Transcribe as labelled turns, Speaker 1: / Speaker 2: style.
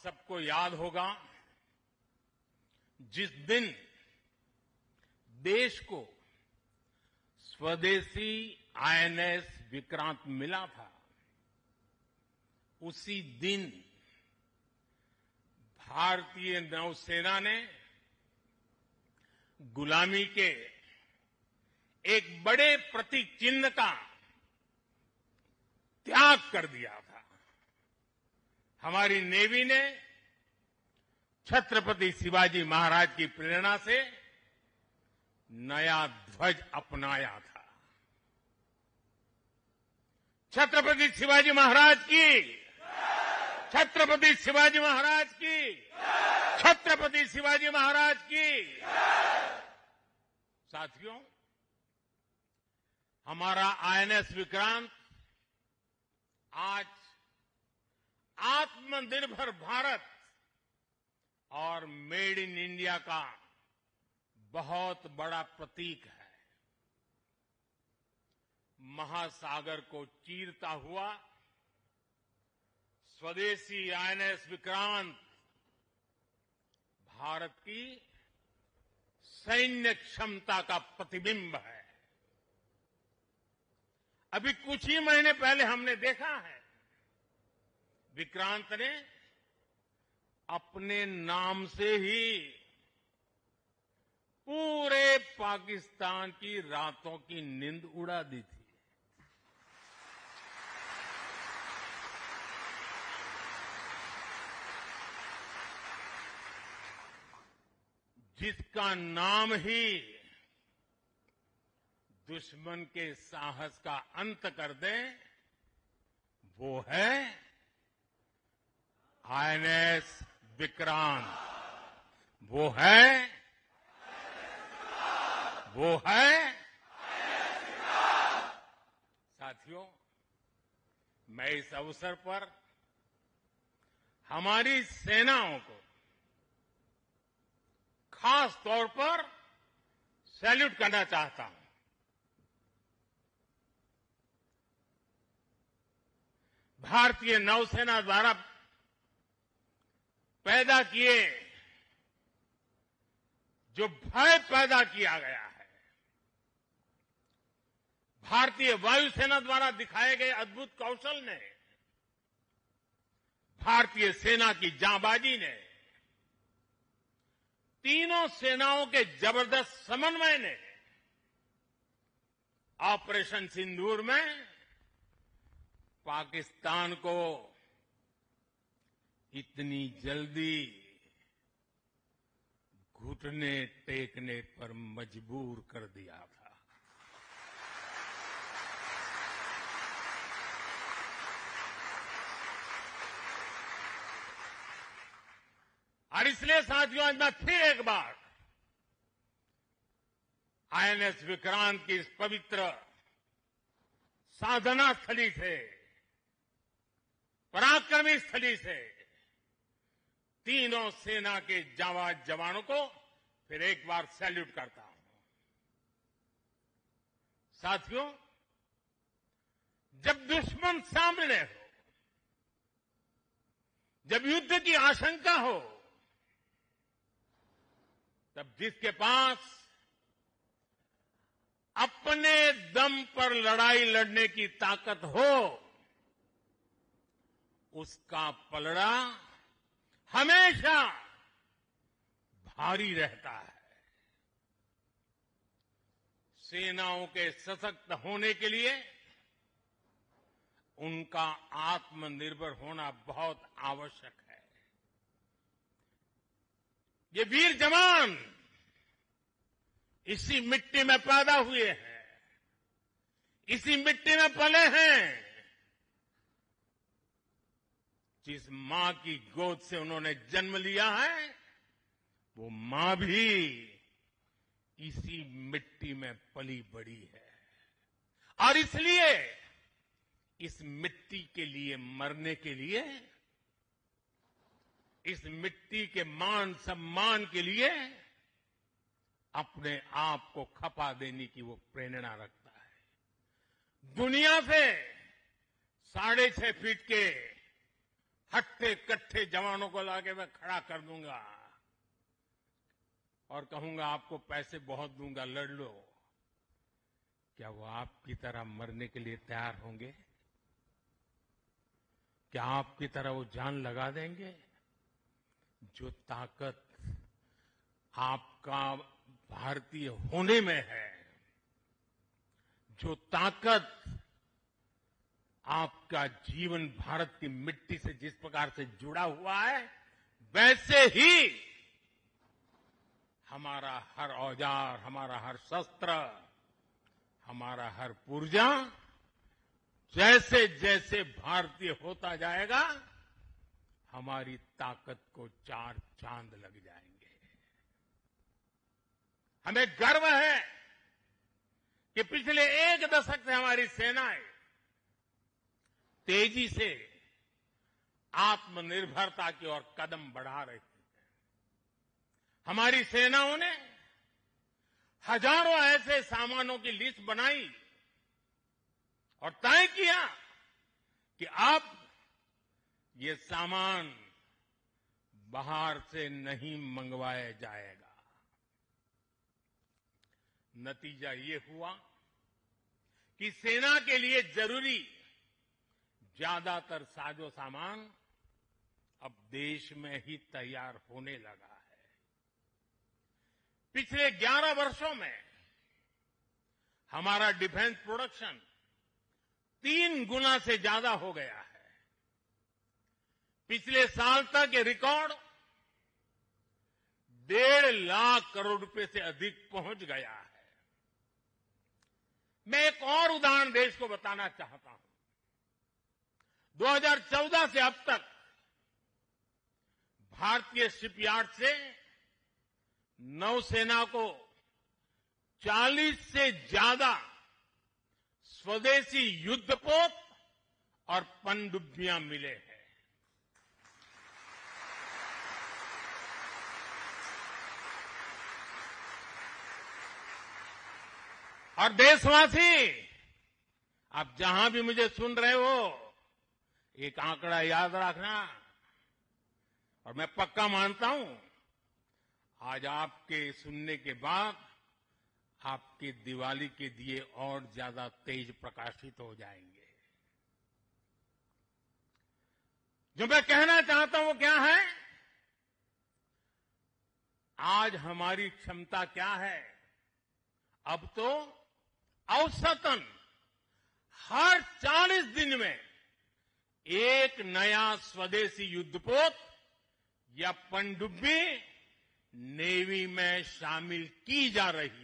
Speaker 1: सबको याद होगा जिस दिन देश को स्वदेशी आईएनएस विक्रांत मिला था, उसी दिन भारतीय नौसेना ने गुलामी के एक बड़े प्रतीक चिन्ह का त्याग कर दिया था। हमारी नेवी ने छत्रपति शिवाजी महाराज की प्रेरणा से नया ध्वज अपनाया था। छत्रपति शिवाजी महाराज की, छत्रपति शिवाजी महाराज की, छत्रपति शिवाजी महाराज की। साथियों, हमारा आईएनएस विक्रांत आज आत्मनिर्भर भारत और मेड इन इंडिया का बहुत बड़ा प्रतीक है। महासागर को चीरता हुआ स्वदेशी आईएनएस विक्रांत भारत की सैन्य क्षमता का प्रतिबिंब है। अभी कुछ ही महीने पहले हमने देखा है, विक्रांत ने अपने नाम से ही पूरे पाकिस्तान की रातों की नींद उड़ा दी थी। जिसका नाम ही दुश्मन के साहस का अंत कर दे, वो है आईएनएस विक्रांत। वो है साथियों, मैं इस अवसर पर हमारी सेनाओं को खास तौर पर सैल्यूट करना चाहता हूं। भारतीय नौसेना द्वारा पैदा किए जो भय पैदा किया गया है, भारतीय वायुसेना द्वारा दिखाए गए अद्भुत कौशल ने, भारतीय सेना की जांबाजी ने, तीनों सेनाओं के जबरदस्त समन्वय ने ऑपरेशन सिंदूर में पाकिस्तान को इतनी जल्दी घुटने टेकने पर मजबूर कर दिया था। और इसलिए साथियों, आज मैं फिर एक बार आईएनएस विक्रांत की इस पवित्र साधना स्थली से, पराक्रमी स्थली से तीनों सेना के जांबाज जवानों को फिर एक बार सैल्यूट करता हूं। साथियों, जब दुश्मन सामने हो, जब युद्ध की आशंका हो, तब जिसके पास अपने दम पर लड़ाई लड़ने की ताकत हो, उसका पलड़ा हमेशा भारी रहता है। सेनाओं के सशक्त होने के लिए उनका आत्मनिर्भर होना बहुत आवश्यक है। ये वीर जवान इसी मिट्टी में पैदा हुए हैं, इसी मिट्टी में पले हैं। जिस मां की गोद से उन्होंने जन्म लिया है, वो मां भी इसी मिट्टी में पली बड़ी है। और इसलिए इस मिट्टी के लिए मरने के लिए, इस मिट्टी के मान सम्मान के लिए अपने आप को खपा देने की वो प्रेरणा रखता है। दुनिया से 6.5 फीट के हट्टे कट्टे जवानों को लाके मैं खड़ा कर दूंगा और कहूंगा आपको पैसे बहुत दूंगा, लड़ लो। क्या वो आपकी तरह मरने के लिए तैयार होंगे? क्या आपकी तरह वो जान लगा देंगे? जो ताकत आपका भारतीय होने में है, जो ताकत आपका जीवन भारत की मिट्टी से जिस प्रकार से जुड़ा हुआ है, वैसे ही हमारा हर औजार, हमारा हर शस्त्र, हमारा हर पुर्जा जैसे जैसे भारतीय होता जाएगा, हमारी ताकत को चार चांद लग जाएंगे। हमें गर्व है कि पिछले एक दशक से हमारी सेनाएं तेजी से आत्मनिर्भरता की ओर कदम बढ़ा रही है। हमारी सेनाओं ने हजारों ऐसे सामानों की लिस्ट बनाई और तय किया कि अब ये सामान बाहर से नहीं मंगवाया जाएगा। नतीजा ये हुआ कि सेना के लिए जरूरी ज्यादातर साजो सामान अब देश में ही तैयार होने लगा है। पिछले 11 वर्षों में हमारा डिफेंस प्रोडक्शन 3 गुना से ज्यादा हो गया है। पिछले साल तक ये रिकॉर्ड 1.5 लाख करोड़ रुपए से अधिक पहुंच गया है। मैं एक और उदाहरण देश को बताना चाहता हूं। 2014 से अब तक भारतीय शिपयार्ड से नौसेना को 40 से ज्यादा स्वदेशी युद्धपोत और पनडुब्बियां मिले हैं। और देशवासी, आप जहां भी मुझे सुन रहे हो, एक आंकड़ा याद रखना। और मैं पक्का मानता हूं, आज आपके सुनने के बाद आपके दिवाली के दिए और ज्यादा तेज प्रकाशित हो जाएंगे। जो मैं कहना चाहता हूं वो क्या है? आज हमारी क्षमता क्या है? अब तो औसतन हर 40 दिन में एक नया स्वदेशी युद्धपोत या पनडुब्बी नेवी में शामिल की जा रही है।